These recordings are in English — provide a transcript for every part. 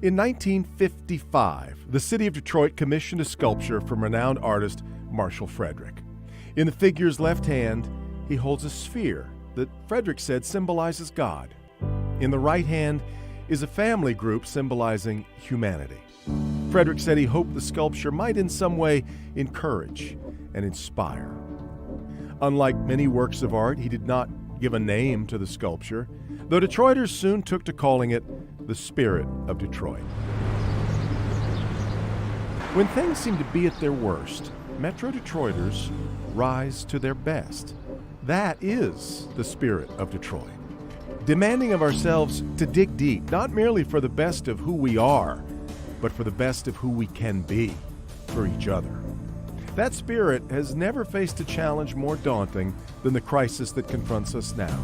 In 1955, the city of Detroit commissioned a sculpture from renowned artist Marshall Frederick. In the figure's left hand, he holds a sphere that Frederick said symbolizes God. In the right hand is a family group symbolizing humanity. Frederick said he hoped the sculpture might in some way encourage and inspire. Unlike many works of art, he did not give a name to the sculpture, though Detroiters soon took to calling it the Spirit of Detroit. When things seem to be at their worst, Metro Detroiters rise to their best. That is the spirit of Detroit. Demanding of ourselves to dig deep, not merely for the best of who we are, but for the best of who we can be for each other. That spirit has never faced a challenge more daunting than the crisis that confronts us now.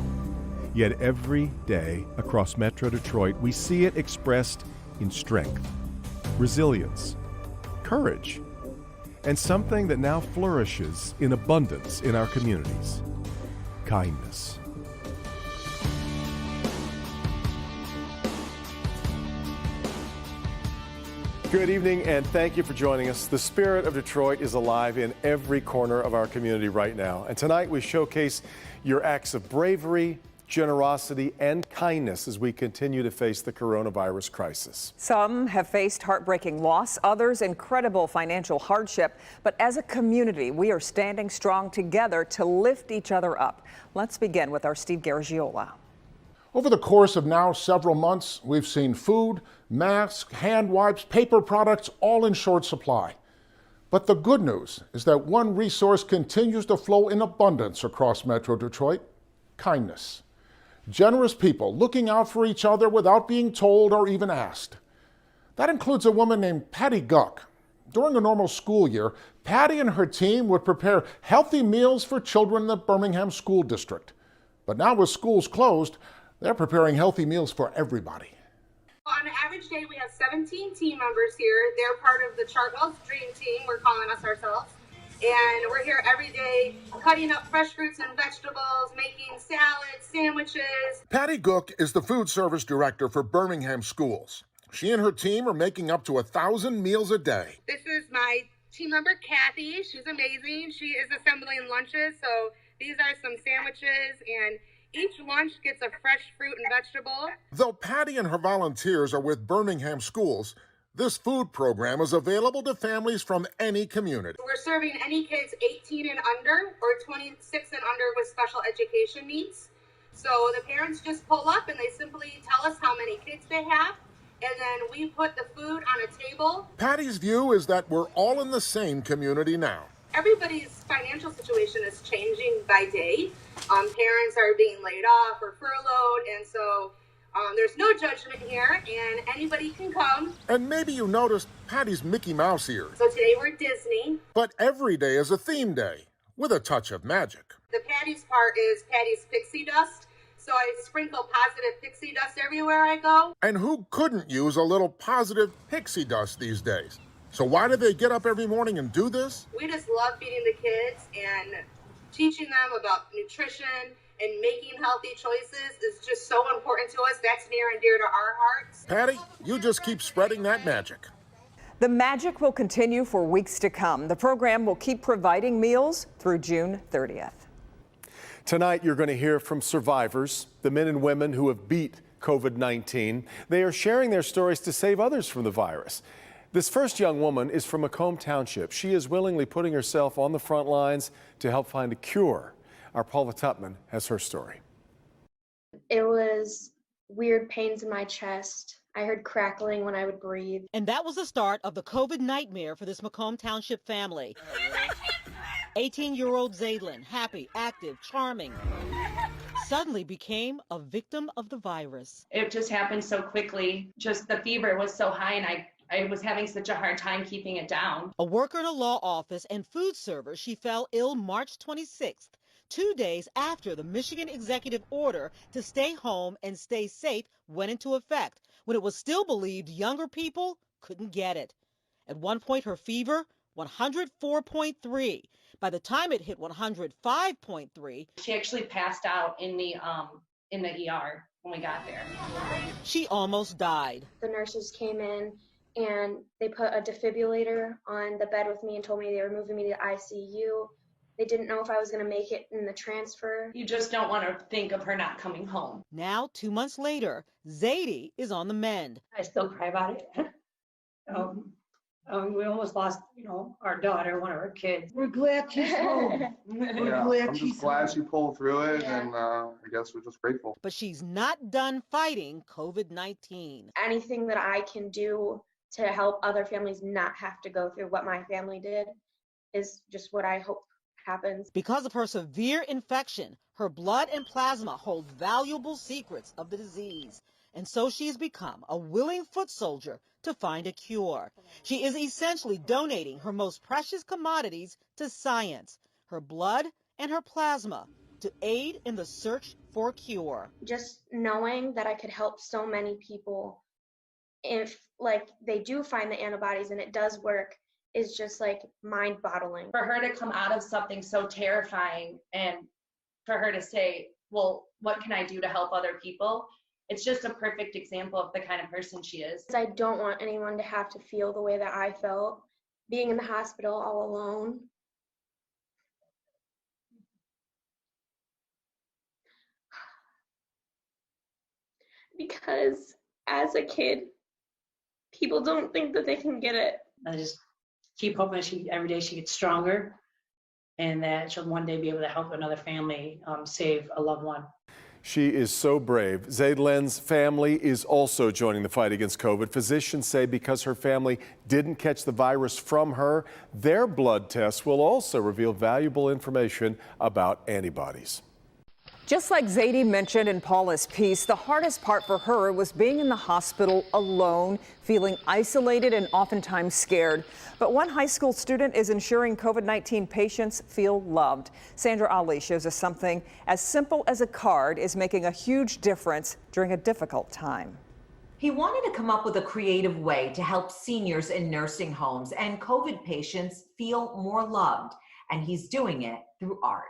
Yet every day across Metro Detroit, we see it expressed in strength, resilience, courage, and something that now flourishes in abundance in our communities: kindness. Good evening, and thank you for joining us. The spirit of Detroit is alive in every corner of our community right now. And tonight we showcase your acts of bravery, generosity, and kindness as we continue to face the coronavirus crisis. Some have faced heartbreaking loss, others incredible financial hardship. But as a community, we are standing strong together to lift each other up. Let's begin with our Steve Garagiola. Over the course of now several months, we've seen food, masks, hand wipes, paper products, all in short supply. But the good news is that one resource continues to flow in abundance across Metro Detroit: kindness. Generous people looking out for each other without being told or even asked. That includes a woman named Patty Guck. During a normal school year, Patty and her team would prepare healthy meals for children in the Birmingham School District. But now with schools closed, they're preparing healthy meals for everybody. On an average day, we have 17 team members here. They're part of the Chartwell's Dream Team, we're calling us ourselves. And we're here every day cutting up fresh fruits and vegetables, making salads, sandwiches. Patty Guck is the food service director for Birmingham Schools. She and her team are making up to 1,000 meals a day. This is my team member, Kathy. She's amazing. She is assembling lunches. So these are some sandwiches, and each lunch gets a fresh fruit and vegetable. Though Patty and her volunteers are with Birmingham Schools, this food program is available to families from any community. We're serving any kids 18 and under or 26 and under with special education needs. So the parents just pull up and they simply tell us how many kids they have, and then we put the food on a table. Patty's view is that we're all in the same community now. Everybody's financial situation is changing by day. Parents are being laid off or furloughed, and so there's no judgment here, and anybody can come. And maybe you noticed Patty's Mickey Mouse ears. So today we're Disney. But every day is a theme day with a touch of magic. The Patty's part is Patty's pixie dust. So I sprinkle positive pixie dust everywhere I go. And who couldn't use a little positive pixie dust these days? So why do they get up every morning and do this? We just love feeding the kids and teaching them about nutrition and making healthy choices is just so important to us. That's near and dear to our hearts. Patty, you just keep spreading that magic. The magic will continue for weeks to come. The program will keep providing meals through June 30th. Tonight, you're going to hear from survivors, the men and women who have beat COVID-19. They are sharing their stories to save others from the virus. This first young woman is from Macomb Township. She is willingly putting herself on the front lines to help find a cure. Our Paula Tutman has her story. It was weird pains in my chest. I heard crackling when I would breathe. And that was the start of the COVID nightmare for this Macomb Township family. 18-year-old Zaylin, happy, active, charming, suddenly became a victim of the virus. It just happened so quickly. Just the fever was so high, and I was having such a hard time keeping it down. A worker in a law office and food server, she fell ill March 26th, 2 days after the Michigan executive order to stay home and stay safe went into effect, when it was still believed younger people couldn't get it. At one point, her fever, 104.3. By the time it hit 105.3, She actually passed out in the ER. when we got there. She almost died. The nurses came in and they put a defibrillator on the bed with me and told me they were moving me to the ICU. They didn't know if I was going to make it in the transfer. You just don't want to think of her not coming home. Now, 2 months later, Zadie is on the mend. I still cry about it. We almost lost, our daughter, one of our kids. We're glad she's home. I'm just glad she pulled through it, and I guess we're just grateful. But she's not done fighting COVID-19. Anything that I can do to help other families not have to go through what my family did is just what I hope happens. Because of her severe infection, her blood and plasma hold valuable secrets of the disease. And so she's become a willing foot soldier to find a cure. She is essentially donating her most precious commodities to science, her blood and her plasma, to aid in the search for a cure. Just knowing that I could help so many people if they do find the antibodies and it does work is just mind-boggling. For her to come out of something so terrifying and for her to say, well, what can I do to help other people? It's just a perfect example of the kind of person she is. I don't want anyone to have to feel the way that I felt being in the hospital all alone. Because as a kid, people don't think that they can get it. I just keep hoping every day she gets stronger and that she'll one day be able to help another family save a loved one. She is so brave. Zaidlen's family is also joining the fight against COVID. Physicians say because her family didn't catch the virus from her, their blood tests will also reveal valuable information about antibodies. Just like Zadie mentioned in Paula's piece, the hardest part for her was being in the hospital alone, feeling isolated and oftentimes scared. But one high school student is ensuring COVID-19 patients feel loved. Sandra Ali shows us something as simple as a card is making a huge difference during a difficult time. He wanted to come up with a creative way to help seniors in nursing homes and COVID patients feel more loved, and he's doing it through art.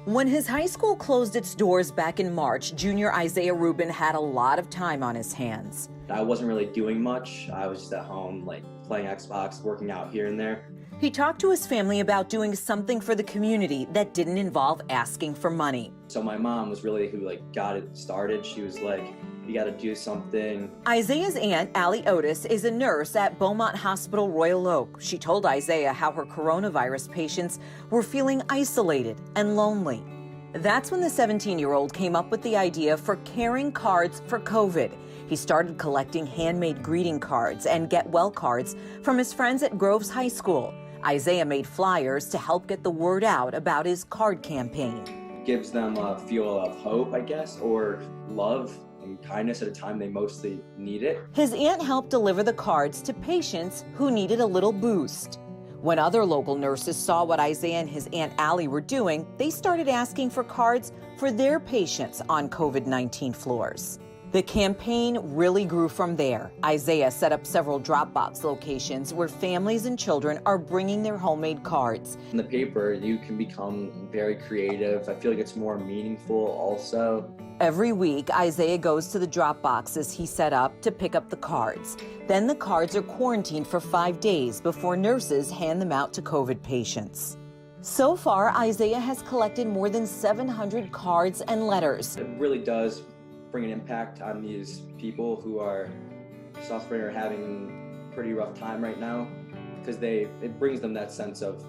When his high school closed its doors back in March, junior Isaiah Rubin had a lot of time on his hands. I wasn't really doing much. I was just at home, playing Xbox, working out here and there. He talked to his family about doing something for the community that didn't involve asking for money. So my mom was really who got it started. She was like, you got to do something. Isaiah's aunt, Allie Otis, is a nurse at Beaumont Hospital Royal Oak. She told Isaiah how her coronavirus patients were feeling isolated and lonely. That's when the 17-year-old came up with the idea for caring cards for COVID. He started collecting handmade greeting cards and get well cards from his friends at Groves High School. Isaiah made flyers to help get the word out about his card campaign. Gives them a feel of hope, I guess, or love and kindness at a time they mostly need it. His aunt helped deliver the cards to patients who needed a little boost. When other local nurses saw what Isaiah and his Aunt Allie were doing, they started asking for cards for their patients on COVID-19 floors. The campaign really grew from there. Isaiah set up several drop-box locations where families and children are bringing their homemade cards. In the paper, you can become very creative. I feel like it's more meaningful also. Every week, Isaiah goes to the drop boxes he set up to pick up the cards. Then the cards are quarantined for 5 days before nurses hand them out to COVID patients. So far, Isaiah has collected more than 700 cards and letters. It really does bring an impact on these people who are suffering or having a pretty rough time right now, because it brings them that sense of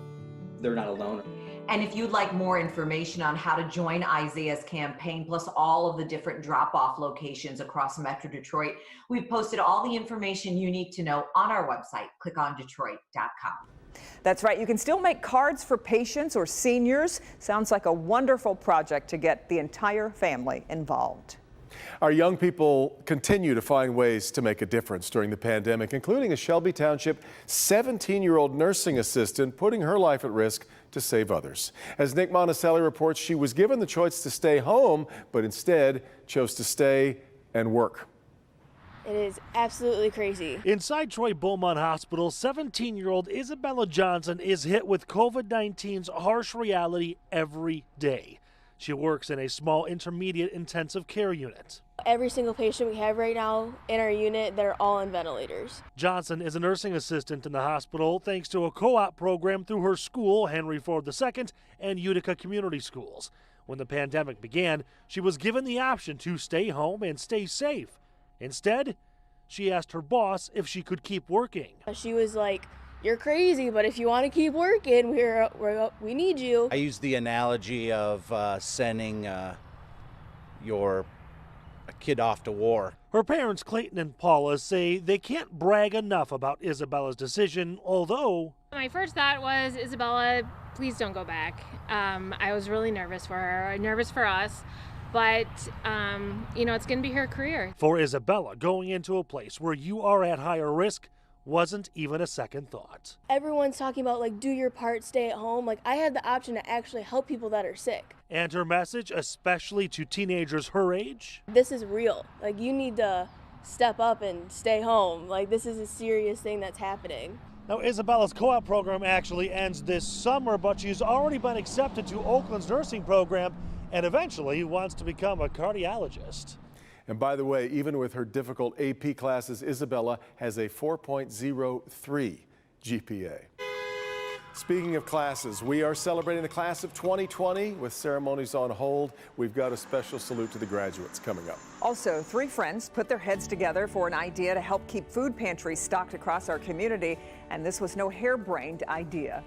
they're not alone. And if you'd like more information on how to join Isaiah's campaign, plus all of the different drop-off locations across Metro Detroit, we've posted all the information you need to know on our website, clickondetroit.com. That's right. You can still make cards for patients or seniors. Sounds like a wonderful project to get the entire family involved. Our young people continue to find ways to make a difference during the pandemic, including a Shelby Township 17-year-old nursing assistant putting her life at risk to save others. As Nick Monticelli reports, she was given the choice to stay home, but instead chose to stay and work. It is absolutely crazy. Inside Troy Beaumont Hospital, 17-year-old Isabella Johnson is hit with COVID-19's harsh reality every day. She works in a small intermediate intensive care unit. Every single patient we have right now in our unit, they're all on ventilators. Johnson is a nursing assistant in the hospital thanks to a co-op program through her school, Henry Ford II, and Utica Community Schools. When the pandemic began, she was given the option to stay home and stay safe. Instead, she asked her boss if she could keep working. She was like, "You're crazy, but if you want to keep working, we need you." I use the analogy of sending your kid off to war. Her parents, Clayton and Paula, say they can't brag enough about Isabella's decision, although my first thought was, Isabella, please don't go back. I was really nervous for her, nervous for us, but it's going to be her career. For Isabella, going into a place where you are at higher risk wasn't even a second thought. Everyone's talking about, like, do your part, stay at home. Like, I had the option to actually help people that are sick. And her message, especially to teenagers her age? This is real. Like, you need to step up and stay home. Like, this is a serious thing that's happening. Now, Isabella's co-op program actually ends this summer, but she's already been accepted to Oakland's nursing program and eventually wants to become a cardiologist. And by the way, even with her difficult AP classes, Isabella has a 4.03 GPA. Speaking of classes, we are celebrating the class of 2020 with ceremonies on hold. We've got a special salute to the graduates coming up. Also, 3 friends put their heads together for an idea to help keep food pantries stocked across our community, and this was no harebrained idea.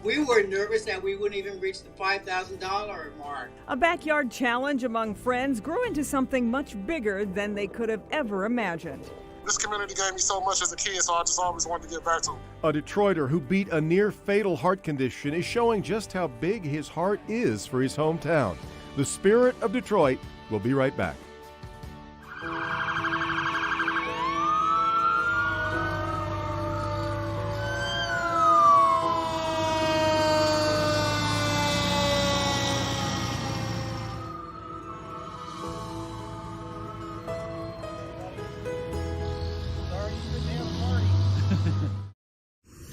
We were nervous that we wouldn't even reach the $5,000 mark. A backyard challenge among friends grew into something much bigger than they could have ever imagined. This community gave me so much as a kid, so I just always wanted to get back to it. A Detroiter who beat a near-fatal heart condition is showing just how big his heart is for his hometown. The Spirit of Detroit will be right back.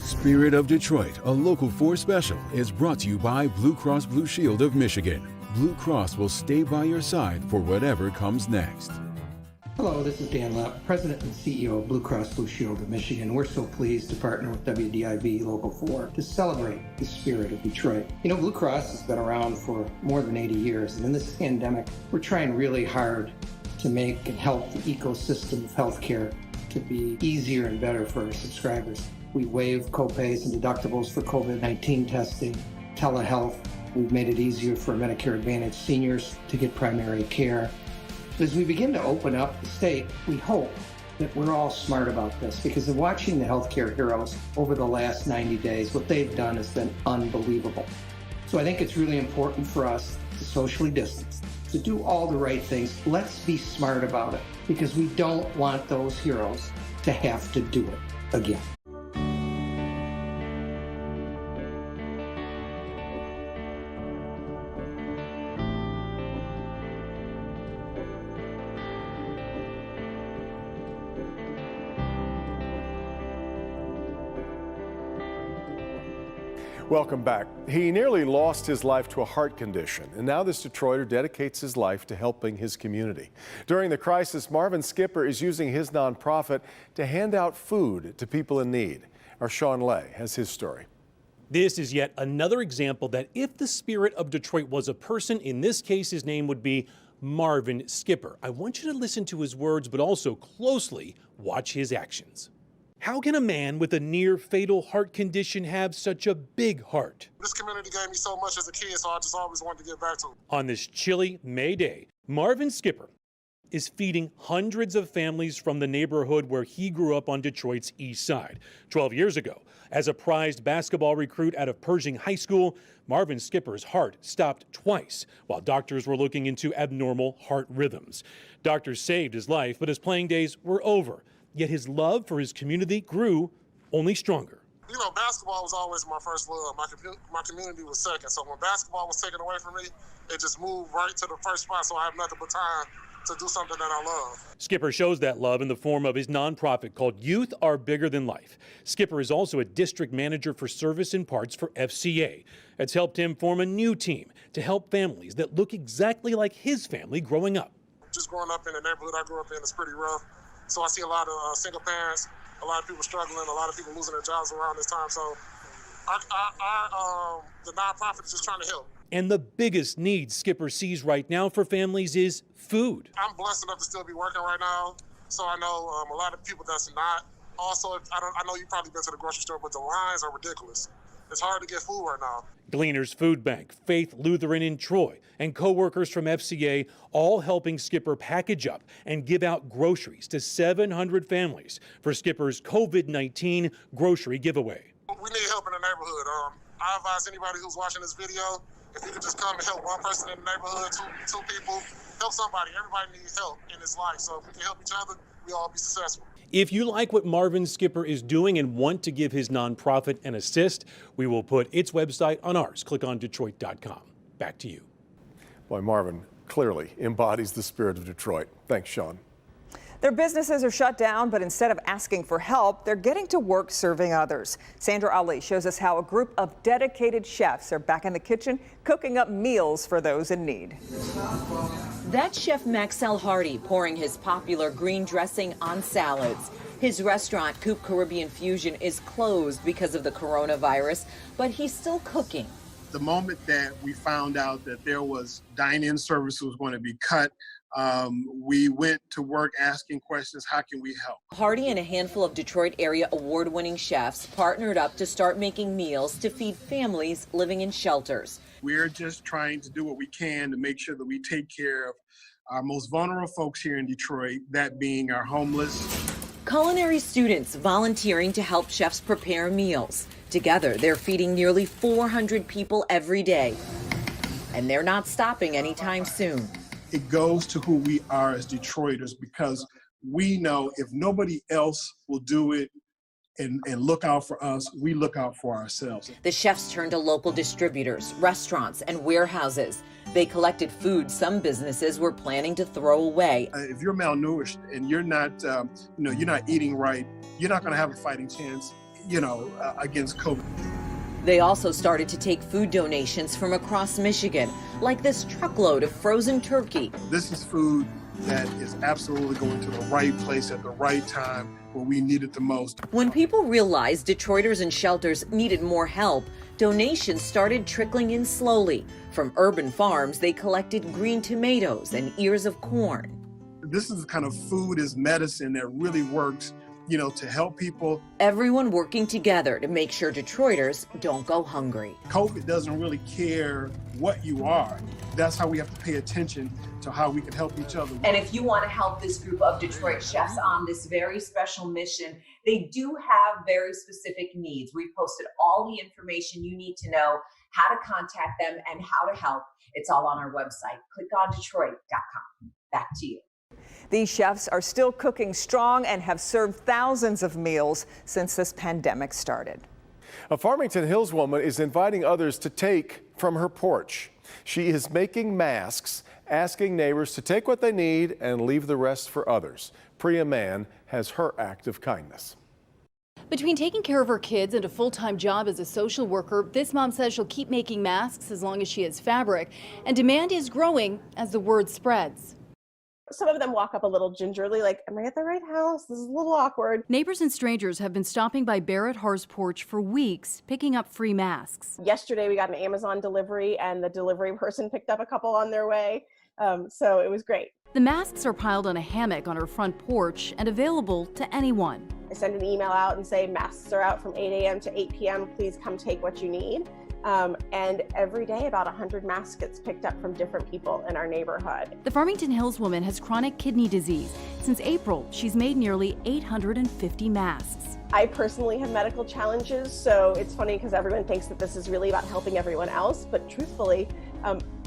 Spirit of Detroit, a Local 4 special, is brought to you by Blue Cross Blue Shield of Michigan. Blue Cross will stay by your side for whatever comes next. Hello, this is Dan Lepp, President and CEO of Blue Cross Blue Shield of Michigan. We're so pleased to partner with WDIV Local 4 to celebrate the Spirit of Detroit. You know, Blue Cross has been around for more than 80 years, and in this pandemic, we're trying really hard to make and help the ecosystem of healthcare to be easier and better for our subscribers. We waive copays and deductibles for COVID-19 testing, telehealth. We've made it easier for Medicare Advantage seniors to get primary care. As we begin to open up the state, we hope that we're all smart about this, because of watching the healthcare heroes over the last 90 days, what they've done has been unbelievable. So I think it's really important for us to socially distance, to do all the right things. Let's be smart about it, because we don't want those heroes to have to do it again. Welcome back. He nearly lost his life to a heart condition, and now this Detroiter dedicates his life to helping his community. During the crisis, Marvin Skipper is using his nonprofit to hand out food to people in need. Our Sean Lay has his story. This is yet another example that if the Spirit of Detroit was a person, in this case his name would be Marvin Skipper. I want you to listen to his words, but also closely watch his actions. How can a man with a near-fatal heart condition have such a big heart? This community gave me so much as a kid, so I just always wanted to get back to it. On this chilly May day, Marvin Skipper is feeding hundreds of families from the neighborhood where he grew up on Detroit's east side. 12 years ago, as a prized basketball recruit out of Pershing High School, Marvin Skipper's heart stopped twice while doctors were looking into abnormal heart rhythms. Doctors saved his life, but his playing days were over. Yet his love for his community grew only stronger. You know, basketball was always my first love. My community was second. So when basketball was taken away from me, it just moved right to the first spot. So I have nothing but time to do something that I love. Skipper shows that love in the form of his nonprofit called Youth Are Bigger Than Life. Skipper is also a district manager for service and parts for FCA. It's helped him form a new team to help families that look exactly like his family growing up. Just growing up in the neighborhood I grew up in is pretty rough. So I see a lot of single parents, a lot of people struggling, a lot of people losing their jobs around this time. So the nonprofit is just trying to help. And the biggest need Skipper sees right now for families is food. I'm blessed enough to still be working right now, so I know a lot of people that's not. Also, I know you've probably been to the grocery store, but the lines are ridiculous. It's hard to get food right now. Gleaners Food Bank, Faith Lutheran in Troy, and co-workers from FCA all helping Skipper package up and give out groceries to 700 families for Skipper's COVID-19 grocery giveaway. We need help in the neighborhood. I advise anybody who's watching this video, if you could just come and help one person in the neighborhood, two people, help somebody. Everybody needs help in this life. So if we can help each other, we'll all be successful. If you like what Marvin Skipper is doing and want to give his nonprofit an assist, we will put its website on ours. Click on Detroit.com. Back to you. Boy, Marvin clearly embodies the spirit of Detroit. Thanks, Sean. Their businesses are shut down, but instead of asking for help, they're getting to work serving others. Sandra Ali shows us how a group of dedicated chefs are back in the kitchen cooking up meals for those in need. That's Chef Maxell Hardy pouring his popular green dressing on salads. His restaurant, Coop Caribbean Fusion, is closed because of the coronavirus, but he's still cooking. The moment that we found out that there was dine-in service was going to be cut, we went to work asking questions, how can we help? Hardy and a handful of Detroit area award-winning chefs partnered up to start making meals to feed families living in shelters. We're just trying to do what we can to make sure that we take care of our most vulnerable folks here in Detroit, that being our homeless. Culinary students volunteering to help chefs prepare meals. Together, they're feeding nearly 400 people every day. And they're not stopping anytime soon. It goes to who we are as Detroiters, because we know if nobody else will do it and look out for us, we look out for ourselves. The chefs turned to local distributors, restaurants, and warehouses. They collected food some businesses were planning to throw away. If you're malnourished and you're not, you're not eating right, you're not going to have a fighting chance, against COVID. They also started to take food donations from across Michigan, like this truckload of frozen turkey. This is food that is absolutely going to the right place at the right time where we need it the most. When people realized Detroiters in shelters needed more help, donations started trickling in slowly. From urban farms, they collected green tomatoes and ears of corn. This is the kind of food is medicine that really works, to help people. Everyone working together to make sure Detroiters don't go hungry. COVID doesn't really care what you are. That's how we have to pay attention to how we can help each other. And if you want to help this group of Detroit chefs on this very special mission, they do have very specific needs. We've posted all the information you need to know, how to contact them and how to help. It's all on our website. Click on Detroit.com. Back to you. These chefs are still cooking strong and have served thousands of meals since this pandemic started. A Farmington Hills woman is inviting others to take from her porch. She is making masks, asking neighbors to take what they need and leave the rest for others. Priya Mann has her act of kindness. Between taking care of her kids and a full-time job as a social worker, this mom says she'll keep making masks as long as she has fabric, and demand is growing as the word spreads. Some of them walk up a little gingerly, like, am I at the right house? This is a little awkward. Neighbors and strangers have been stopping by Barrett Haar's porch for weeks, picking up free masks. Yesterday, we got an Amazon delivery, and the delivery person picked up a couple on their way, so it was great. The masks are piled on a hammock on her front porch and available to anyone. I send an email out and say, masks are out from 8 a.m. to 8 p.m. Please come take what you need. And every day about 100 masks gets picked up from different people in our neighborhood. The Farmington Hills woman has chronic kidney disease. Since April, she's made nearly 850 masks. I personally have medical challenges, so it's funny because everyone thinks that this is really about helping everyone else, but truthfully,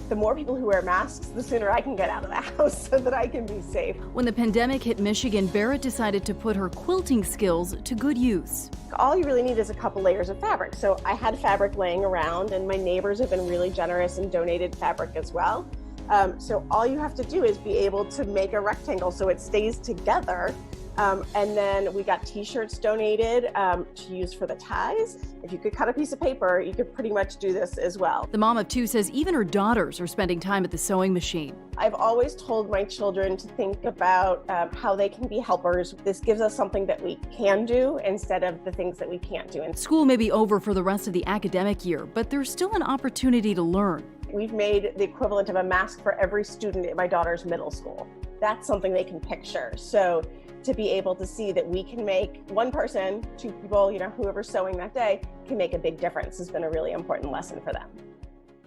the more people who wear masks, the sooner I can get out of the house so that I can be safe. When the pandemic hit Michigan, Barrett decided to put her quilting skills to good use. All you really need is a couple layers of fabric. So I had fabric laying around, and my neighbors have been really generous and donated fabric as well. So all you have to do is be able to make a rectangle so it stays together. And then we got t-shirts donated to use for the ties. If you could cut a piece of paper, you could pretty much do this as well. The mom of two says even her daughters are spending time at the sewing machine. I've always told my children to think about how they can be helpers. This gives us something that we can do instead of the things that we can't do. School may be over for the rest of the academic year, but there's still an opportunity to learn. We've made the equivalent of a mask for every student at my daughter's middle school. That's something they can picture. So to be able to see that we can make one person, two people, whoever's sewing that day, can make a big difference has been a really important lesson for them.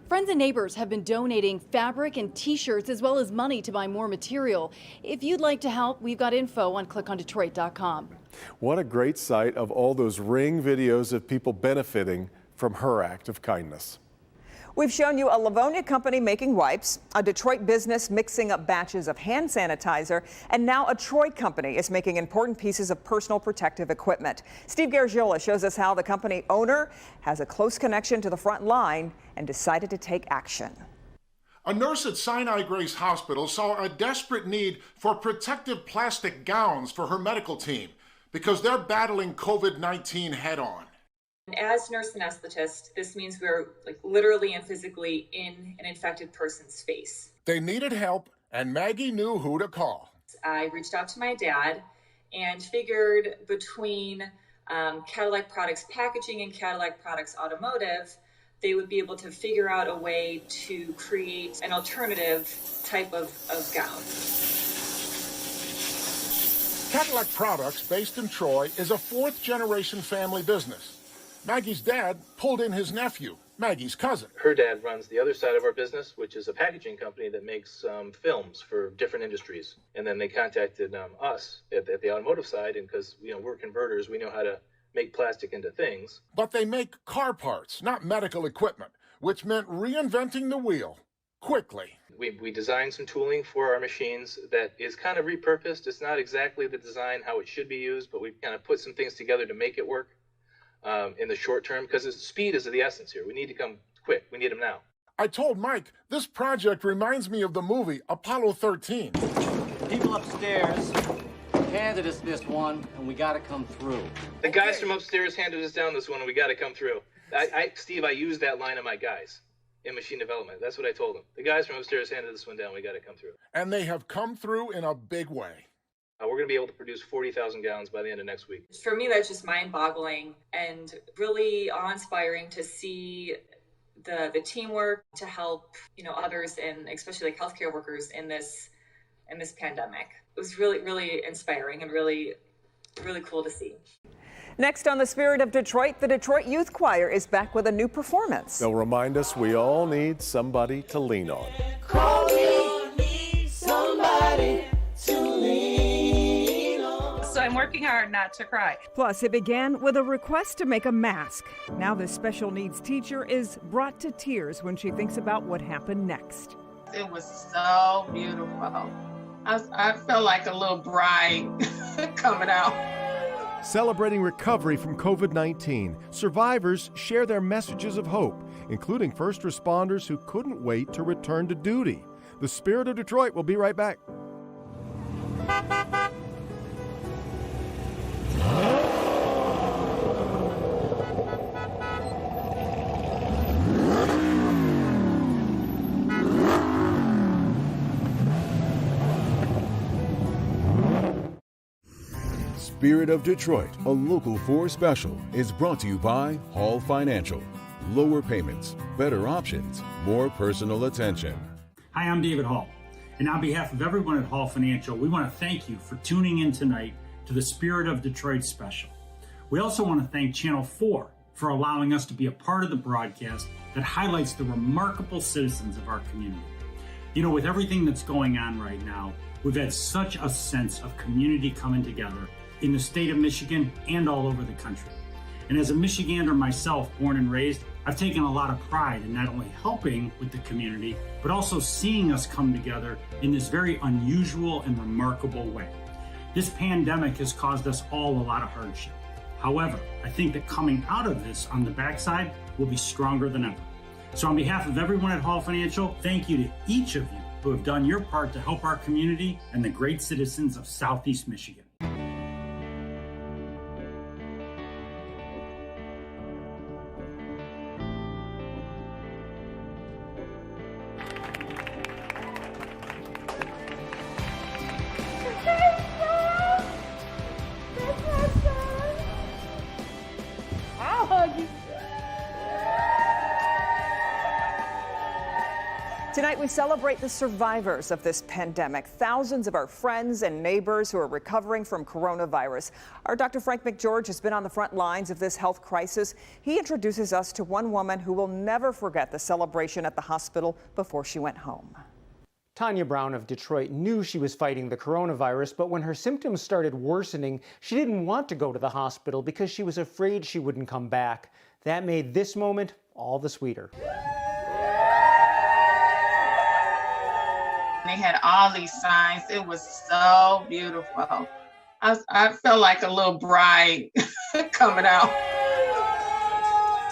Friends and neighbors have been donating fabric and t-shirts as well as money to buy more material. If you'd like to help, we've got info on clickondetroit.com. What a great sight of all those Ring videos of people benefiting from her act of kindness. We've shown you a Livonia company making wipes, a Detroit business mixing up batches of hand sanitizer, and now a Troy company is making important pieces of personal protective equipment. Steve Garagiola shows us how the company owner has a close connection to the front line and decided to take action. A nurse at Sinai Grace Hospital saw a desperate need for protective plastic gowns for her medical team because they're battling COVID-19 head-on. As nurse anesthetist, this means we're literally and physically in an infected person's face. They needed help, and Maggie knew who to call. I reached out to my dad and figured between Cadillac Products Packaging and Cadillac Products Automotive, they would be able to figure out a way to create an alternative type of gown. Cadillac Products, based in Troy, is a fourth-generation family business. Maggie's dad pulled in his nephew, Maggie's cousin. Her dad runs the other side of our business, which is a packaging company that makes films for different industries. And then they contacted us at the automotive side, and because we're converters, we know how to make plastic into things. But they make car parts, not medical equipment, which meant reinventing the wheel quickly. We designed some tooling for our machines that is kind of repurposed. It's not exactly the design how it should be used, but we've kind of put some things together to make it work. In the short term, because speed is of the essence here. We need to come quick. We need them now. I told Mike, this project reminds me of the movie Apollo 13. People upstairs handed us this one, and we got to come through. The guys from upstairs handed us down this one, and we got to come through. Steve, I used that line of my guys in machine development. That's what I told them. The guys from upstairs handed this one down. We got to come through. And they have come through in a big way. We're going to be able to produce 40,000 gallons by the end of next week. For me, that's just mind-boggling and really awe-inspiring to see the teamwork to help others, and especially healthcare workers in this pandemic. It was really, really inspiring and really, really cool to see. Next on The Spirit of Detroit, the Detroit Youth Choir is back with a new performance. They'll remind us we all need somebody to lean on. Call me somebody to lean. So I'm working hard not to cry. Plus, it began with a request to make a mask. Now this special needs teacher is brought to tears when she thinks about what happened next. It was so beautiful. I felt like a little bride coming out. Celebrating recovery from COVID-19, survivors share their messages of hope, including first responders who couldn't wait to return to duty. The Spirit of Detroit will be right back. Spirit of Detroit, a Local 4 special, is brought to you by Hall Financial. Lower payments, better options, more personal attention. Hi, I'm David Hall. And on behalf of everyone at Hall Financial, we want to thank you for tuning in tonight to the Spirit of Detroit special. We also want to thank Channel 4 for allowing us to be a part of the broadcast that highlights the remarkable citizens of our community. With everything that's going on right now, we've had such a sense of community coming together in the state of Michigan and all over the country. And as a Michigander myself, born and raised, I've taken a lot of pride in not only helping with the community, but also seeing us come together in this very unusual and remarkable way. This pandemic has caused us all a lot of hardship. However, I think that coming out of this on the backside will be stronger than ever. So on behalf of everyone at Hall Financial, thank you to each of you who have done your part to help our community and the great citizens of Southeast Michigan. I'll hug you. Tonight, we celebrate the survivors of this pandemic, thousands of our friends and neighbors who are recovering from coronavirus. Our Dr. Frank McGeorge has been on the front lines of this health crisis. He introduces us to one woman who will never forget the celebration at the hospital before she went home. Tanya Brown of Detroit knew she was fighting the coronavirus, but when her symptoms started worsening, she didn't want to go to the hospital because she was afraid she wouldn't come back. That made this moment all the sweeter. They had all these signs. It was so beautiful. I felt like a little bride coming out.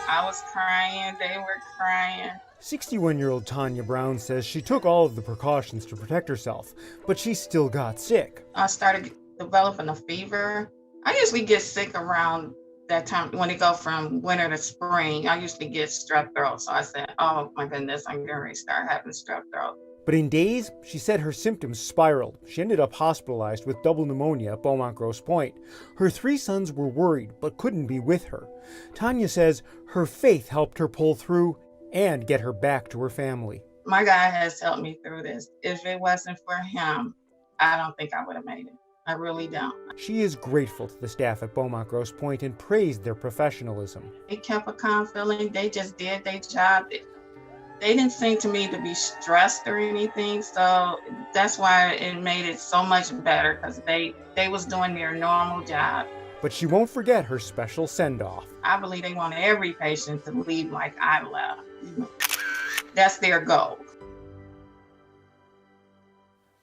I was crying. They were crying. 61-year-old Tanya Brown says she took all of the precautions to protect herself, but she still got sick. I started developing a fever. I usually get sick around that time when it go from winter to spring. I usually get strep throat. So I said, oh my goodness, I'm getting ready to start having strep throat. But in days, she said her symptoms spiraled. She ended up hospitalized with double pneumonia at Beaumont Grosse Pointe. Her 3 sons were worried, but couldn't be with her. Tanya says her faith helped her pull through and get her back to her family. My God has helped me through this. If it wasn't for him, I don't think I would have made it. I really don't. She is grateful to the staff at Beaumont Grosse Pointe and praised their professionalism. They kept a calm feeling. They just did their job. They didn't seem to me to be stressed or anything, so that's why it made it so much better, because they was doing their normal job. But she won't forget her special send-off. I believe they want every patient to leave like I left. That's their goal.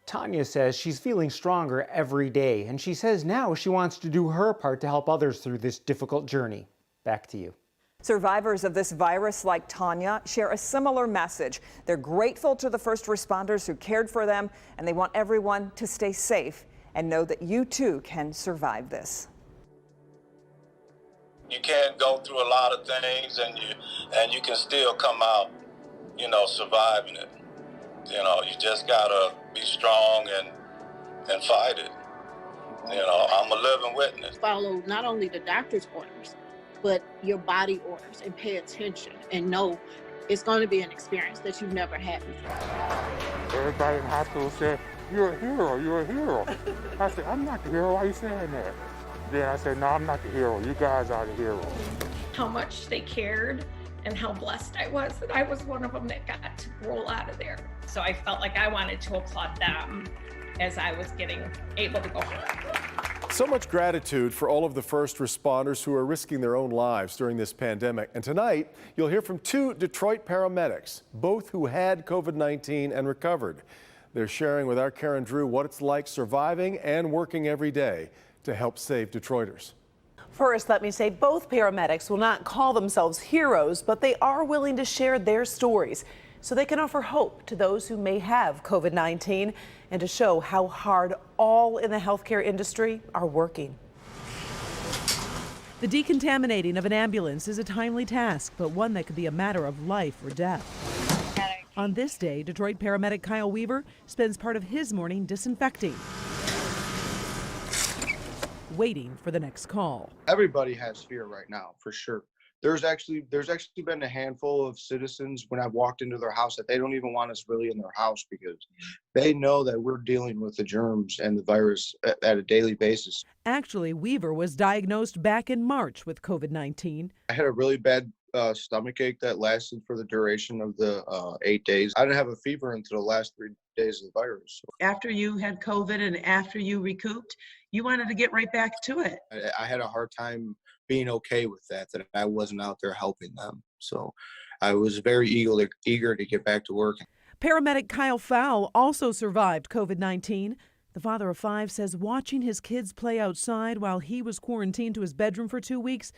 Tanya says she's feeling stronger every day, and she says now she wants to do her part to help others through this difficult journey. Back to you. Survivors of this virus, like Tanya, share a similar message. They're grateful to the first responders who cared for them, and they want everyone to stay safe and know that you too can survive this. You can go through a lot of things, and you can still come out, surviving it. You just gotta be strong and fight it. I'm a living witness. Follow not only the doctor's orders, but your body orders, and pay attention and know it's going to be an experience that you've never had before. Everybody in the hospital said, "You're a hero, you're a hero." I said, "I'm not the hero, why are you saying that?" Then I said, "No, I'm not the hero, you guys are the hero." How much they cared and how blessed I was that I was one of them that got to roll out of there. So I felt like I wanted to applaud them as I was getting able to go home. So much gratitude for all of the first responders who are risking their own lives during this pandemic. And tonight, you'll hear from 2 Detroit paramedics, both who had COVID-19 and recovered. They're sharing with our Karen Drew what it's like surviving and working every day to help save Detroiters. First, let me say both paramedics will not call themselves heroes, but they are willing to share their stories so they can offer hope to those who may have COVID-19 and to show how hard all in the healthcare industry are working. The decontaminating of an ambulance is a timely task, but one that could be a matter of life or death. On this day, Detroit paramedic Kyle Weaver spends part of his morning disinfecting, waiting for the next call. Everybody has fear right now, for sure. There's actually been a handful of citizens when I've walked into their house that they don't even want us really in their house because they know that we're dealing with the germs and the virus at a daily basis. Actually, Weaver was diagnosed back in March with COVID-19. I had a really bad stomach ache that lasted for the duration of the 8 days. I didn't have a fever until the last 3 days of the virus. So. After you had COVID and after you recouped, you wanted to get right back to it. I had a hard time being okay with that I wasn't out there helping them. So I was very eager to get back to work. Paramedic Kyle Fowl also survived COVID-19. The father of 5 says watching his kids play outside while he was quarantined to his bedroom for 2 weeks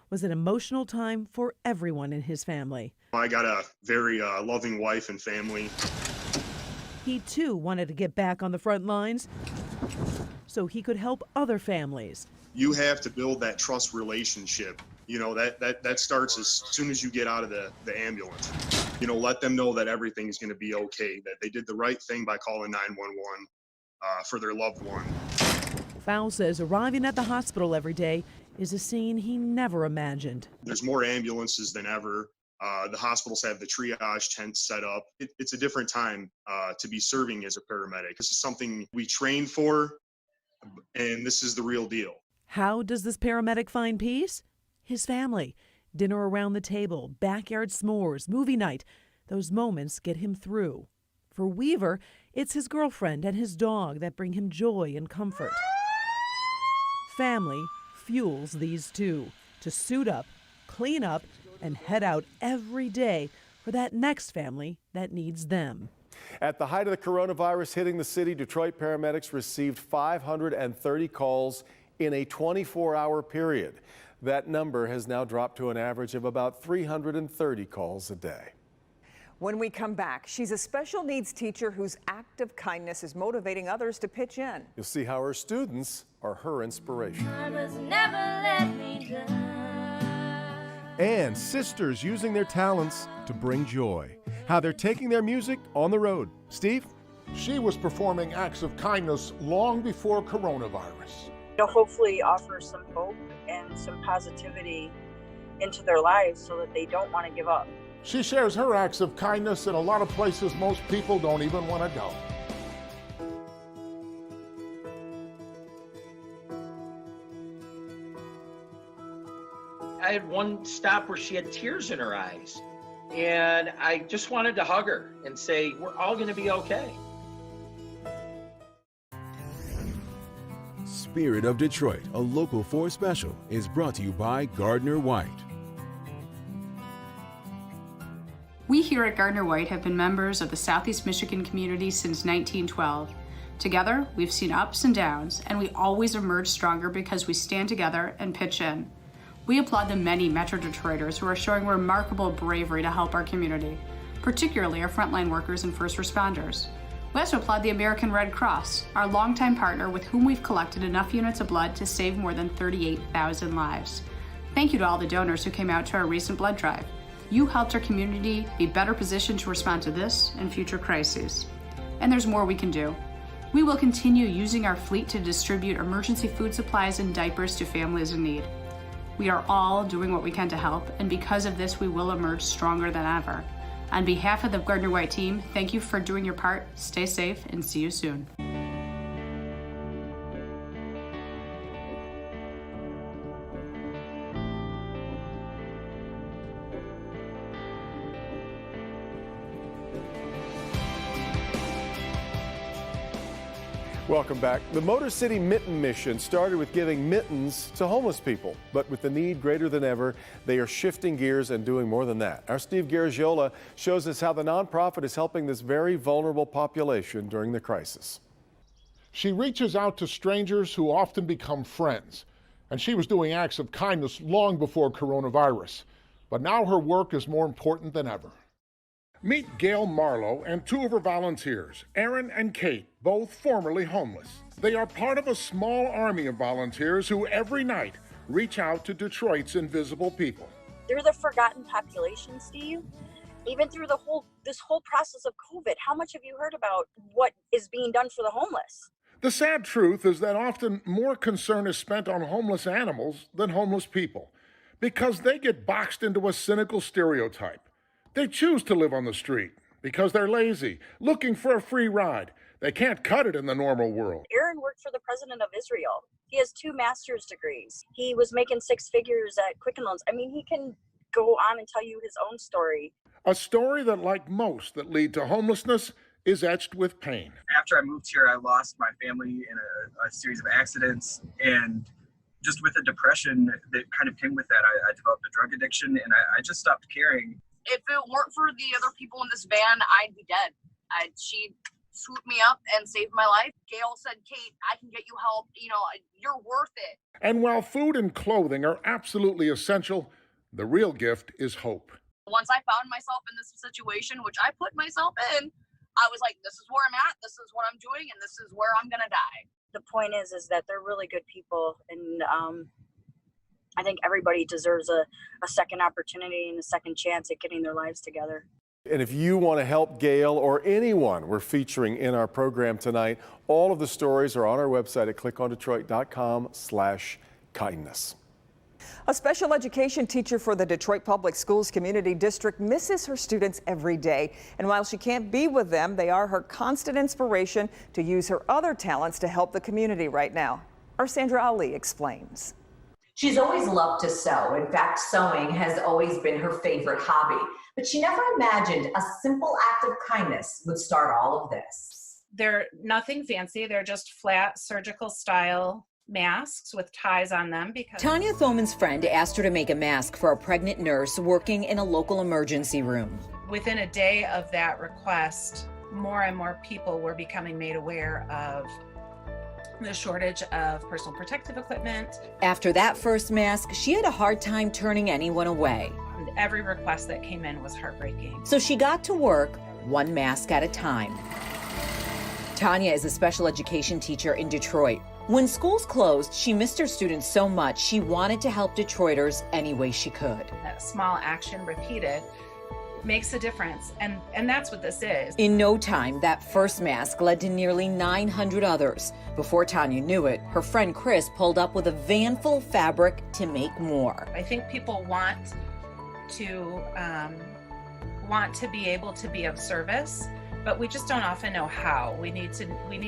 was an emotional time for everyone in his family. I got a very loving wife and family. He too wanted to get back on the front lines so he could help other families. You have to build that trust relationship. You know, that starts as soon as you get out of the ambulance. You know, let them know that everything is going to be okay, that they did the right thing by calling 911 for their loved one. Fowl says arriving at the hospital every day is a scene he never imagined. There's more ambulances than ever. The hospitals have the triage tents set up. It's a different time to be serving as a paramedic. This is something we trained for, and this is the real deal. How does this paramedic find peace? His family. Dinner around the table, backyard s'mores, movie night. Those moments get him through. For Weaver, it's his girlfriend and his dog that bring him joy and comfort. Family fuels these two to suit up, clean up, and head out every day for that next family that needs them. At the height of the coronavirus hitting the city, Detroit paramedics received 530 calls in a 24-hour period. That number has now dropped to an average of about 330 calls a day. When we come back, she's a special needs teacher whose act of kindness is motivating others to pitch in. You'll see how her students are her inspiration. And sisters using their talents to bring joy. How they're taking their music on the road. Steve? She was performing acts of kindness long before coronavirus. Hopefully offer some hope and some positivity into their lives so that they don't want to give up. She shares her acts of kindness in a lot of places most people don't even want to go. I had one stop where she had tears in her eyes, and I just wanted to hug her and say, we're all going to be okay. Spirit of Detroit, a Local 4 special, is brought to you by Gardner White. We here at Gardner White have been members of the Southeast Michigan community since 1912. Together, we've seen ups and downs, and we always emerge stronger because we stand together and pitch in. We applaud the many Metro Detroiters who are showing remarkable bravery to help our community, particularly our frontline workers and first responders. We also applaud the American Red Cross, our longtime partner with whom we've collected enough units of blood to save more than 38,000 lives. Thank you to all the donors who came out to our recent blood drive. You helped our community be better positioned to respond to this and future crises. And there's more we can do. We will continue using our fleet to distribute emergency food supplies and diapers to families in need. We are all doing what we can to help, and because of this, we will emerge stronger than ever. On behalf of the Gardner White team, thank you for doing your part. Stay safe and see you soon. Welcome back. The Motor City Mitten Mission started with giving mittens to homeless people, but with the need greater than ever, they are shifting gears and doing more than that. Our Steve Garagiola shows us how the nonprofit is helping this very vulnerable population during the crisis. She reaches out to strangers who often become friends, and she was doing acts of kindness long before coronavirus. But now her work is more important than ever. Meet Gail Marlowe and two of her volunteers, Aaron and Kate, both formerly homeless. They are part of a small army of volunteers who every night reach out to Detroit's invisible people. They're the forgotten population, Steve. Even through this whole process of COVID, how much have you heard about what is being done for the homeless? The sad truth is that often more concern is spent on homeless animals than homeless people, because they get boxed into a cynical stereotype. They choose to live on the street because they're lazy, looking for a free ride. They can't cut it in the normal world. Aaron worked for the president of Israel. He has 2 master's degrees. He was making 6 figures at Quicken Loans. I mean, he can go on and tell you his own story. A story that, like most that lead to homelessness, is etched with pain. After I moved here, I lost my family in a series of accidents, and just with the depression that kind of came with that, I developed a drug addiction, and I just stopped caring. If it weren't for the other people in this van, I'd be dead. She swooped me up and saved my life. Gail said, Kate, I can get you help. You know, you're worth it. And while food and clothing are absolutely essential, the real gift is hope. Once I found myself in this situation, which I put myself in, I was like, this is where I'm at, this is what I'm doing, and this is where I'm gonna die. The point is that they're really good people, and I think everybody deserves a second opportunity and a second chance at getting their lives together. And if you want to help Gail or anyone we're featuring in our program tonight, all of the stories are on our website at clickondetroit.com/kindness. A special education teacher for the Detroit Public Schools Community District misses her students every day. And while she can't be with them, they are her constant inspiration to use her other talents to help the community right now. Our Sandra Ali explains. She's always loved to sew. In fact, sewing has always been her favorite hobby. But she never imagined a simple act of kindness would start all of this. They're nothing fancy. They're just flat surgical style masks with ties on them. Because Tanya Thoman's friend asked her to make a mask for a pregnant nurse working in a local emergency room. within a day of that request, more and more people were becoming made aware of the shortage of personal protective equipment. After that first mask, she had a hard time turning anyone away. And every request that came in was heartbreaking. So she got to work, one mask at a time. Tanya is a special education teacher in Detroit. When schools closed, she missed her students so much she wanted to help Detroiters any way she could. That small action repeated makes a difference, and that's what this is. In no time, that first mask led to nearly 900 others. Before Tanya knew it, her friend Chris pulled up with a van full of fabric to make more. I think people want to be able to be of service, but we just don't often know how. We need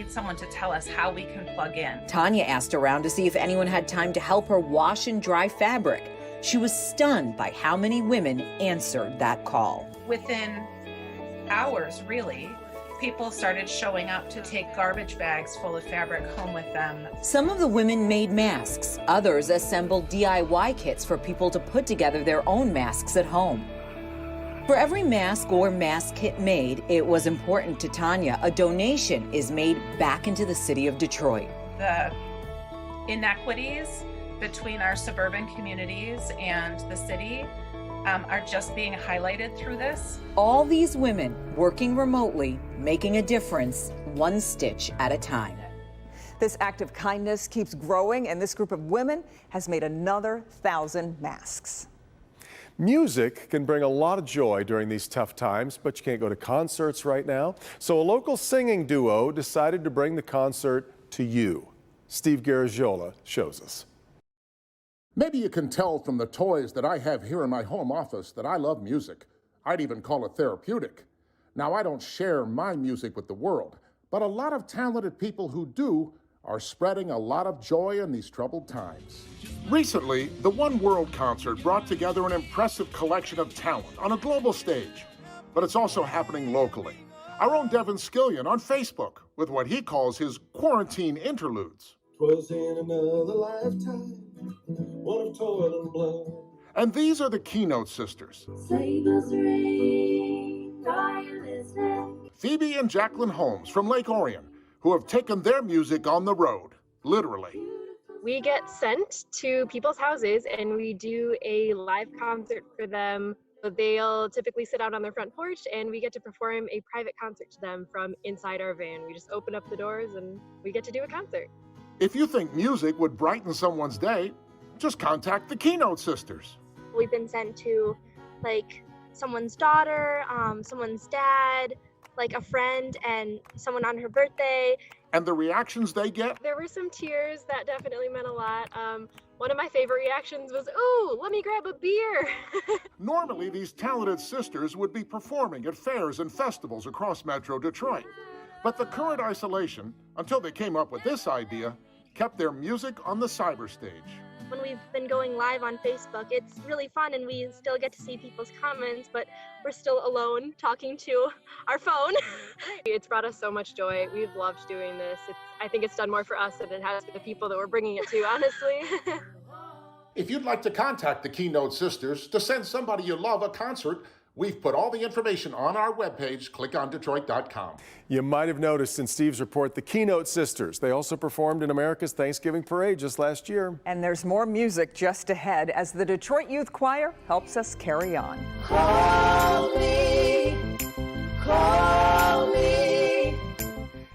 someone to tell us how we can plug in. Tanya asked around to see if anyone had time to help her wash and dry fabric. She was stunned by how many women answered that call. Within hours, really, people started showing up to take garbage bags full of fabric home with them. Some of the women made masks. Others assembled DIY kits for people to put together their own masks at home. For every mask or mask kit made, it was important to Tanya, a donation is made back into the city of Detroit. The inequities between our suburban communities and the city are just being highlighted through this. All these women working remotely, making a difference, one stitch at a time. This act of kindness keeps growing, and this group of women has made another 1,000 masks. Music can bring a lot of joy during these tough times, but you can't go to concerts right now. So a local singing duo decided to bring the concert to you. Steve Garagiola shows us. Maybe you can tell from the toys that I have here in my home office that I love music. I'd even call it therapeutic. Now, I don't share my music with the world, but a lot of talented people who do are spreading a lot of joy in these troubled times. Recently, the One World concert brought together an impressive collection of talent on a global stage, but it's also happening locally. Our own Devin Skillion on Facebook with what he calls his quarantine interludes. 'Twas in another lifetime, one of toil and blood. And these are the Keynote Sisters. Sabers ring, are you listening? Phoebe and Jacqueline Holmes from Lake Orion, who have taken their music on the road, literally. We get sent to people's houses and we do a live concert for them. They'll typically sit out on their front porch and we get to perform a private concert to them from inside our van. We just open up the doors and we get to do a concert. If you think music would brighten someone's day, just contact the Keynote Sisters. We've been sent to like someone's daughter, someone's dad, like a friend and someone on her birthday. And the reactions they get? There were some tears that definitely meant a lot. One of my favorite reactions was, "Ooh, let me grab a beer." Normally, these talented sisters would be performing at fairs and festivals across Metro Detroit. But the current isolation, until they came up with this idea, kept their music on the cyber stage. When we've been going live on Facebook, it's really fun and we still get to see people's comments, but we're still alone talking to our phone. It's brought us so much joy. We've loved doing this. I think it's done more for us than it has for the people that we're bringing it to, honestly. If you'd like to contact the Keynote Sisters to send somebody you love a concert, we've put all the information on our webpage, clickondetroit.com. You might have noticed in Steve's report, the Keynote Sisters. They also performed in America's Thanksgiving Parade just last year. And there's more music just ahead as the Detroit Youth Choir helps us carry on. Call me, call me.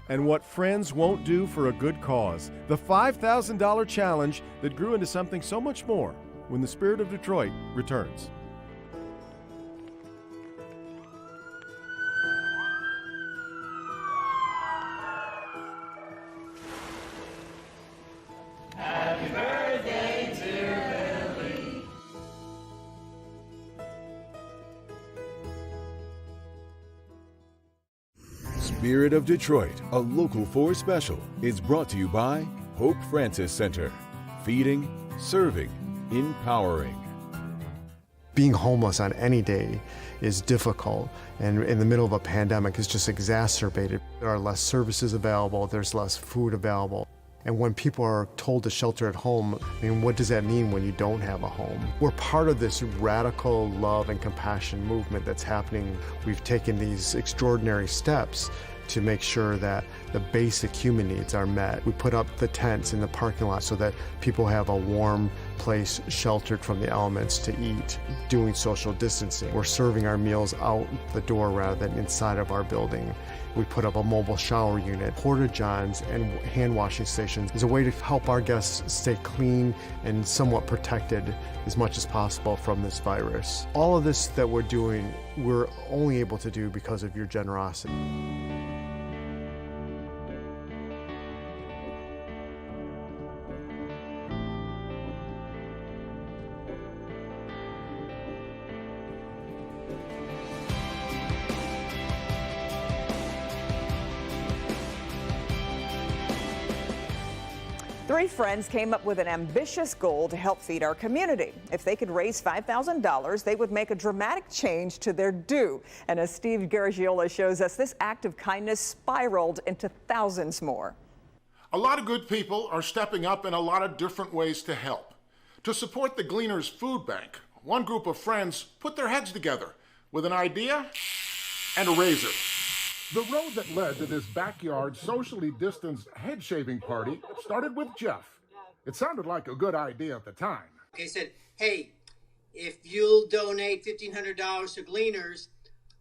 and what friends won't do for a good cause. The $5,000 challenge that grew into something so much more when the Spirit of Detroit returns. Happy birthday, dear Lily. Spirit of Detroit, a Local 4 special, is brought to you by Pope Francis Center. Feeding, serving, empowering. Being homeless on any day is difficult, and in the middle of a pandemic, it's just exacerbated. There are less services available, there's less food available. And when people are told to shelter at home, I mean, what does that mean when you don't have a home? We're part of this radical love and compassion movement that's happening. We've taken these extraordinary steps to make sure that the basic human needs are met. We put up the tents in the parking lot so that people have a warm place sheltered from the elements to eat, doing social distancing. We're serving our meals out the door rather than inside of our building. We put up a mobile shower unit, porta-johns, and hand washing stations as a way to help our guests stay clean and somewhat protected as much as possible from this virus. All of this that we're doing, we're only able to do because of your generosity. Three friends came up with an ambitious goal to help feed our community. If they could raise $5,000, they would make a dramatic change to their due. And as Steve Garagiola shows us, this act of kindness spiraled into thousands more. A lot of good people are stepping up in a lot of different ways to help. To support the Gleaners Food Bank, one group of friends put their heads together with an idea and a razor. The road that led to this backyard socially distanced head shaving party started with Jeff. It sounded like a good idea at the time. He said, hey, if you'll donate $1,500 to Gleaners,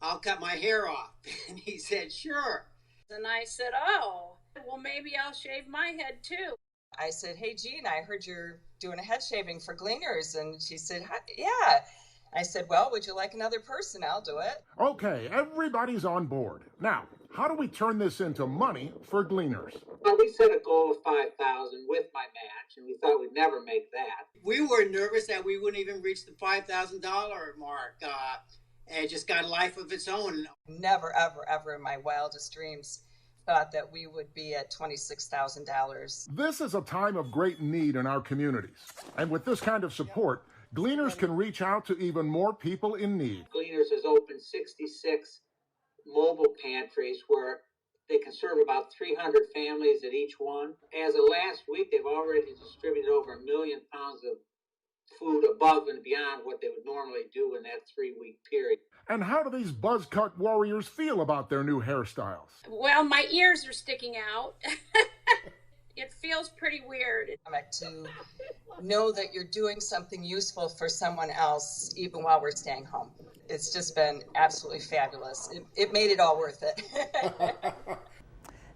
I'll cut my hair off. And he said, sure. And I said, oh, well, maybe I'll shave my head too. I said, hey, Jean, I heard you're doing a head shaving for Gleaners. And she said, yeah. I said, well, would you like another person? I'll do it. Okay, everybody's on board. Now, how do we turn this into money for Gleaners? Well, we set a goal of $5,000 with my match, and we thought we'd never make that. We were nervous that we wouldn't even reach the $5,000 mark. It just got a life of its own. Never, ever, ever in my wildest dreams thought that we would be at $26,000. This is a time of great need in our communities. And with this kind of support, Gleaners can reach out to even more people in need. Gleaners has opened 66 mobile pantries where they can serve about 300 families at each one. As of last week, they've already distributed over 1 million pounds of food above and beyond what they would normally do in that 3-week period. And how do these buzz cut warriors feel about their new hairstyles? Well, my ears are sticking out. It feels pretty weird. To know that you're doing something useful for someone else, even while we're staying home. It's just been absolutely fabulous. It made it all worth it.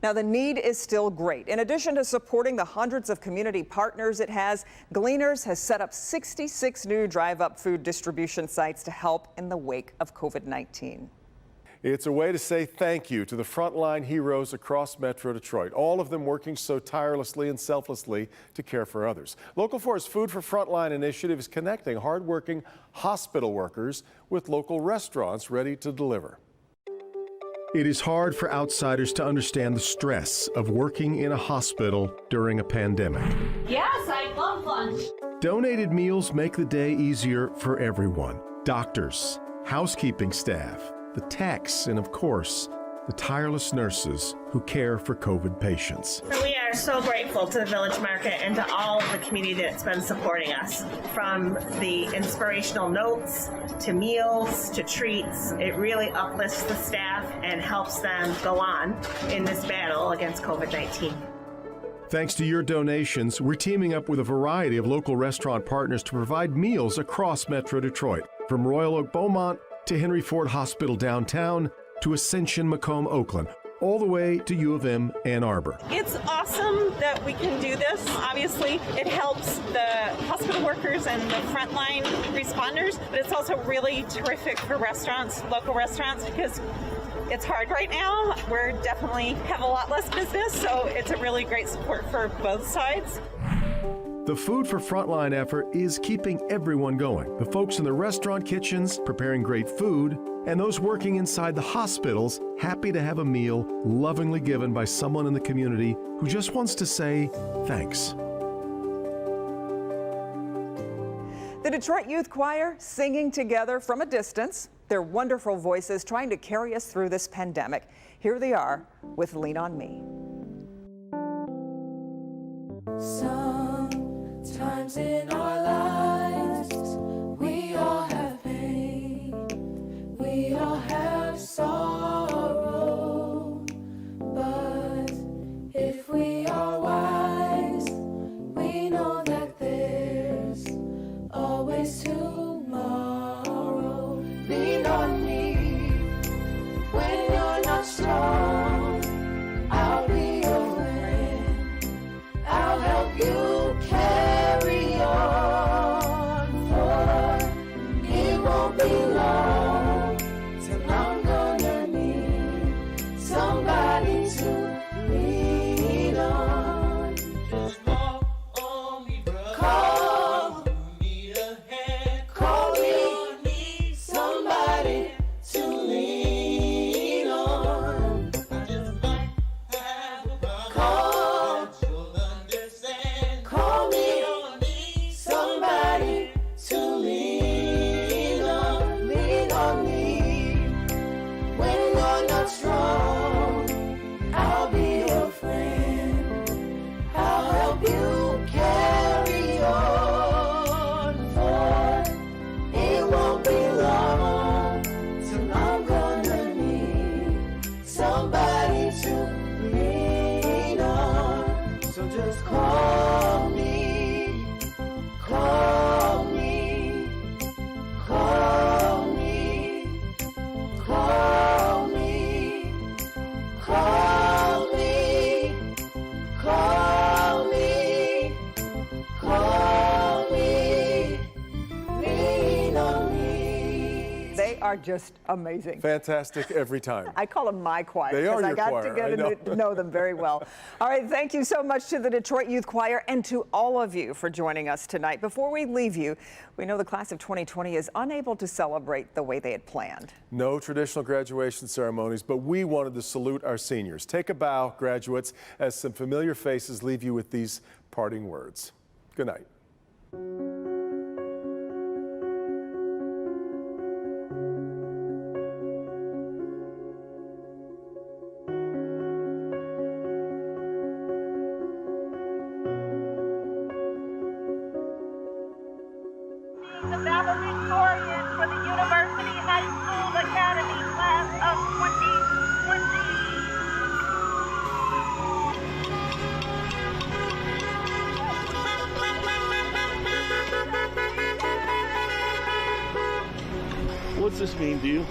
Now, the need is still great. In addition to supporting the hundreds of community partners it has, Gleaners has set up 66 new drive-up food distribution sites to help in the wake of COVID-19. It's a way to say thank you to the frontline heroes across Metro Detroit, all of them working so tirelessly and selflessly to care for others. Local 4's Food for Frontline initiative is connecting hardworking hospital workers with local restaurants ready to deliver. It is hard for outsiders to understand the stress of working in a hospital during a pandemic. Yes, I love lunch. Donated meals make the day easier for everyone. Doctors, housekeeping staff, the techs, and of course, the tireless nurses who care for COVID patients. We are so grateful to the Village Market and to all of the community that's been supporting us. From the inspirational notes, to meals, to treats, it really uplifts the staff and helps them go on in this battle against COVID-19. Thanks to your donations, we're teaming up with a variety of local restaurant partners to provide meals across Metro Detroit, from Royal Oak Beaumont to Henry Ford Hospital downtown to Ascension Macomb Oakland. all the way to U of M Ann Arbor. It's awesome that we can do this. Obviously, it helps the hospital workers and the frontline responders, but it's also really terrific for restaurants, local restaurants, because it's hard right now. We're definitely have a lot less business, so it's a really great support for both sides. The Food for Frontline effort is keeping everyone going. The folks in the restaurant kitchens preparing great food, and those working inside the hospitals happy to have a meal lovingly given by someone in the community who just wants to say thanks. The Detroit Youth Choir singing together from a distance, their wonderful voices trying to carry us through this pandemic. Here they are with Lean on Me. Sometimes in our lives, we all have pain, we all have sorrow, but if we are wise, we know that there's always tomorrow. Lean on me when you're not strong, I'll be your friend, I'll help you carry on, for it won't be long till I'm gonna need somebody to lean on. Just call on me, brother. Call. You need a hand. Call me. Need somebody to lean on. I just might have a problem. Call. That you'll understand. Call me. Need somebody to lean on. Lean on me when you're not strong. I'll be your friend. I'll help you carry on, for it won't be long till I'm gonna need somebody to lean on. So just call me, call me, call me, call me, call me, call me, call me, lean on me. They are just amazing. Fantastic every time. I call them my choir They are because I your got choir, to get I know. to know them very well. All right, thank you so much to the Detroit Youth Choir and to all of you for joining us tonight. Before we leave you, we know the class of 2020 is unable to celebrate the way they had planned. No traditional graduation ceremonies, but we wanted to salute our seniors. Take a bow, graduates, as some familiar faces leave you with these parting words. Good night. The valedictorian for the University High School Academy class of 2020. What's this mean to you?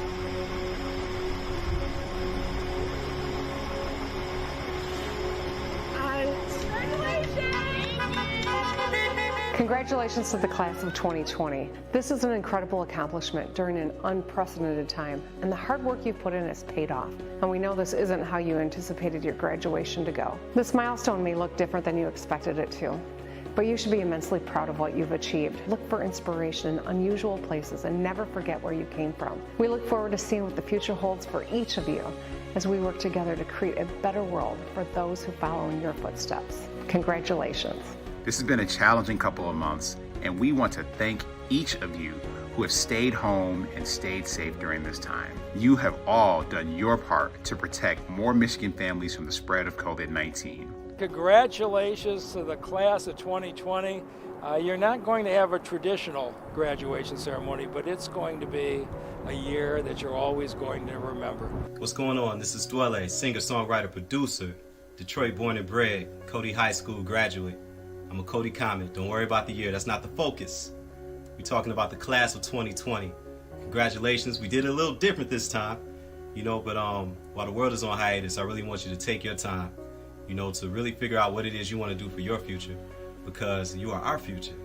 Congratulations to the class of 2020. This is an incredible accomplishment during an unprecedented time, and the hard work you've put in has paid off. And we know this isn't how you anticipated your graduation to go. This milestone may look different than you expected it to, but you should be immensely proud of what you've achieved. Look for inspiration in unusual places and never forget where you came from. We look forward to seeing what the future holds for each of you as we work together to create a better world for those who follow in your footsteps. Congratulations. This has been a challenging couple of months, and we want to thank each of you who have stayed home and stayed safe during this time. You have all done your part to protect more Michigan families from the spread of COVID-19. Congratulations to the class of 2020. You're not going to have a traditional graduation ceremony, but it's going to be a year that you're always going to remember. What's going on? This is Dwelle, singer, songwriter, producer, Detroit born and bred, Cody High School graduate. I'm a Cody comment. Don't worry about the year. That's not the focus. We're talking about the class of 2020. Congratulations. We did it a little different this time. you know, but while the world is on hiatus, I really want you to take your time, you know, to really figure out what it is you want to do for your future, because you are our future.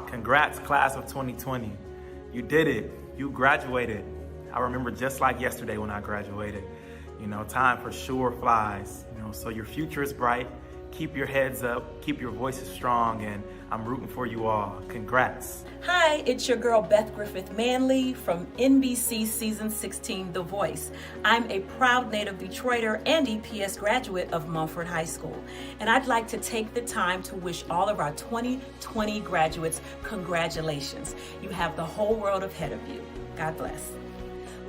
Congrats, class of 2020. You did it. You graduated. I remember just like yesterday when I graduated. You know, time for sure flies, you know, so your future is bright. Keep your heads up, keep your voices strong, and I'm rooting for you all. Congrats. Hi, it's your girl Beth Griffith Manley from NBC Season 16, The Voice. I'm a proud native Detroiter and EPS graduate of Mumford High School. And I'd like to take the time to wish all of our 2020 graduates congratulations. You have the whole world ahead of you. God bless.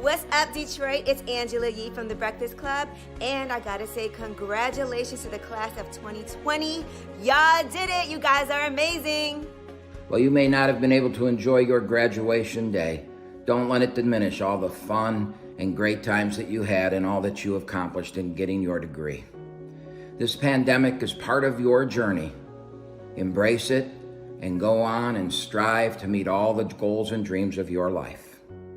What's up, Detroit? It's Angela Yee from The Breakfast Club, and I gotta say congratulations to the class of 2020. Y'all did it. You guys are amazing. Well, you may not have been able to enjoy your graduation day. Don't let it diminish all the fun and great times that you had and all that you have accomplished in getting your degree. This pandemic is part of your journey. Embrace it and go on and strive to meet all the goals and dreams of your life.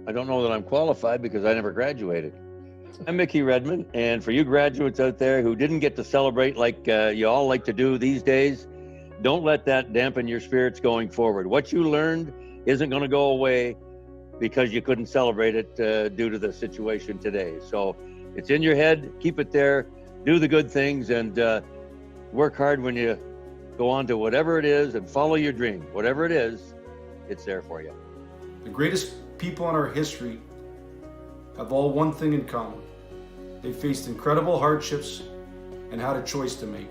I don't know that I'm qualified because I never graduated. I'm Mickey Redmond, and for you graduates out there who didn't get to celebrate like you all like to do these days, don't let that dampen your spirits going forward. What you learned isn't going to go away because you couldn't celebrate it due to the situation today. So it's in your head, keep it there, do the good things, and work hard when you go on to whatever it is and follow your dream. Whatever it is, it's there for you. The greatest people in our history have all one thing in common. They faced incredible hardships and had a choice to make.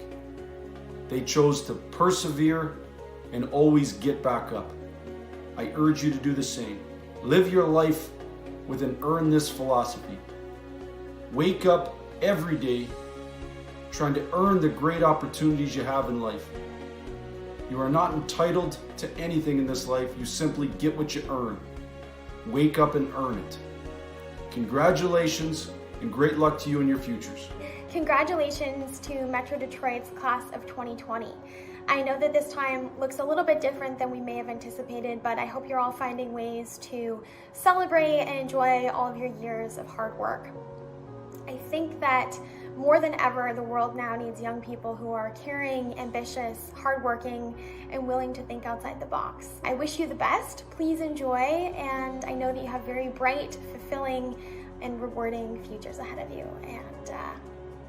They chose to persevere and always get back up. I urge you to do the same. Live your life with an earn this philosophy. Wake up every day trying to earn the great opportunities you have in life. You are not entitled to anything in this life. You simply get what you earn. Wake up and earn it. Congratulations and great luck to you in your futures. Congratulations to Metro Detroit's class of 2020. I know that this time looks a little bit different than we may have anticipated, but I hope you're all finding ways to celebrate and enjoy all of your years of hard work. I think that more than ever, the world now needs young people who are caring, ambitious, hardworking, and willing to think outside the box. I wish you the best. Please enjoy, and I know that you have very bright, fulfilling, and rewarding futures ahead of you, and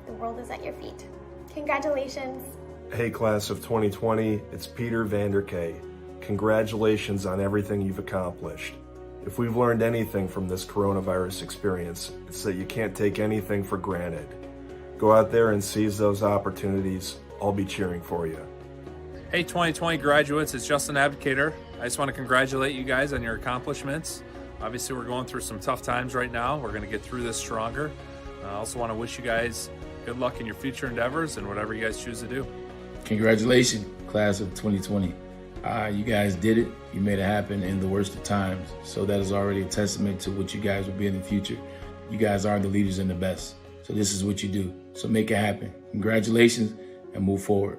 the world is at your feet. Congratulations. Hey, class of 2020, it's Peter Vanderkay. Congratulations on everything you've accomplished. If we've learned anything from this coronavirus experience, it's that you can't take anything for granted. Go out there and seize those opportunities. I'll be cheering for you. Hey, 2020 graduates, it's Justin Abdicator. I just want to congratulate you guys on your accomplishments. Obviously, we're going through some tough times right now. We're going to get through this stronger. I also want to wish you guys good luck in your future endeavors and whatever you guys choose to do. Congratulations, class of 2020. You guys did it. You made it happen in the worst of times. So that is already a testament to what you guys will be in the future. You guys are the leaders and the best. So this is what you do. So make it happen. Congratulations and move forward.